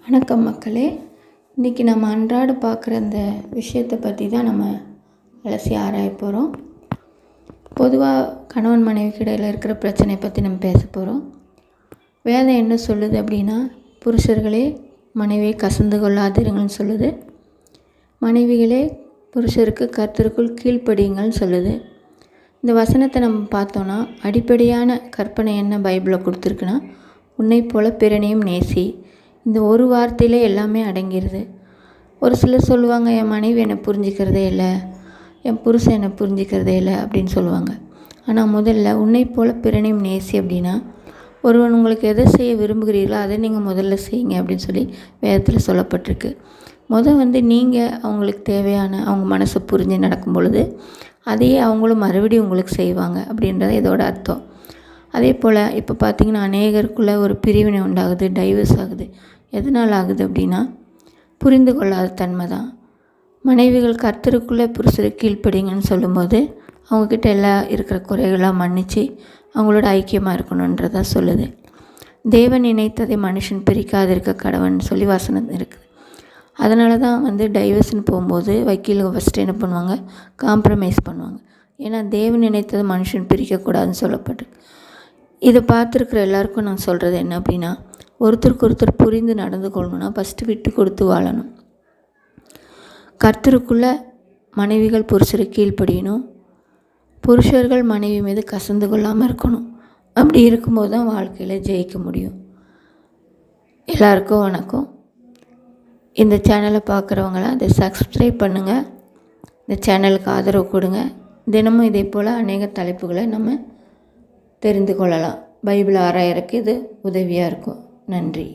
வணக்கம் மக்களே. இன்றைக்கி நம்ம அன்றாட பார்க்குற இந்த விஷயத்தை பற்றி தான் நம்ம அலசி ஆராய போகிறோம். பொதுவாக கணவன் மனைவிக்கு இடையில் இருக்கிற பிரச்சனை பற்றி நம்ம பேச போகிறோம். வேதம் என்ன சொல்லுது அப்படின்னா, புருஷர்களே மனைவியை கசந்து கொள்ளாதிருங்கள்னு சொல்லுது. மனைவிகளே புருஷருக்கு கர்த்தருக்குள் கீழ்ப்படியுங்கள்னு சொல்லுது. இந்த வசனத்தை நம்ம பார்த்தோன்னா அடிப்படையான கற்பனை என்ன பைபிளில் கொடுத்துருக்குன்னா, உன்னை போல பிறனையும் நேசி. இந்த ஒரு வார்த்தையிலே எல்லாமே அடங்கிடுது. ஒரு சிலர் சொல்லுவாங்க, என் மனைவி என்னை புரிஞ்சிக்கிறதே இல்லை, என் புருஷன் என்னை புரிஞ்சிக்கிறதே இல்லை அப்படின்னு சொல்லுவாங்க. ஆனால் முதல்ல உன்னை போல பிறனையும் நேசி அப்படின்னா, ஒருவன் உங்களுக்கு எதை செய்ய விரும்புகிறீர்களோ அதை நீங்கள் முதல்ல செய்யுங்க அப்படின்னு சொல்லி வேதத்தில் சொல்லப்பட்டிருக்கு. நீங்கள் அவங்களுக்கு தேவையான அவங்க மனசை புரிஞ்சு நடக்கும் பொழுது அதையே அவங்களும் மறுபடியும் உங்களுக்கு செய்வாங்க அப்படின்றது இதோட அர்த்தம். அதே போல் இப்போ பார்த்திங்கன்னா அநேகருக்குள்ளே ஒரு பிரிவினை உண்டாகுது, டைவர்ஸ் ஆகுது. எதனால் ஆகுது அப்படின்னா, புரிந்து கொள்ளாத தன்மை தான். மனைவிகள் கர்த்தருக்குள்ளே புருஷருக்கு கீழ்ப்படிங்கன்னு சொல்லும்போது அவங்கக்கிட்ட எல்லாம் இருக்கிற குறைகளாக மன்னித்து அவங்களோட ஐக்கியமாக இருக்கணுன்றதான் சொல்லுது. தேவன் இணைத்ததை மனுஷன் பிரிக்காதிருக்க கடவன் சொல்லி வசனம் இருக்குது. அதனால தான் டைவர்ஸ்னு போகும்போது வக்கீல் ஃபஸ்ட்டு என்ன பண்ணுவாங்க, காம்ப்ரமைஸ் பண்ணுவாங்க. ஏன்னா தேவன் இணைத்ததை மனுஷன் பிரிக்கக்கூடாதுன்னு சொல்லப்பட்டிருக்கு. இதை பார்த்துருக்குற எல்லாருக்கும் நான் சொல்கிறது என்ன அப்படின்னா, ஒருத்தருக்கு ஒருத்தர் புரிந்து நடந்து கொள்ளணும்னா ஃபஸ்ட்டு விட்டு கொடுத்து வாழணும். கர்த்தருக்குள்ளே மனைவிகள் புருஷருக்கு கீழ்ப்படியணும், புருஷர்கள் மனைவி மீது கசந்து கொள்ளாமல் இருக்கணும். அப்படி இருக்கும்போது தான் வாழ்க்கையில் ஜெயிக்க முடியும். எல்லாருக்கும் வணக்கம். இந்த சேனலை பார்க்குறவங்களாம் அதை சப்ஸ்கிரைப் பண்ணுங்கள், இந்த சேனலுக்கு ஆதரவு கொடுங்க. தினமும் இதே போல் அநேக தலைப்புகளை நம்ம தெரிந்து கொள்ளலாம். பைபிள் ஆராயறதுக்கு இது உதவியாக இருக்கும். நன்றி.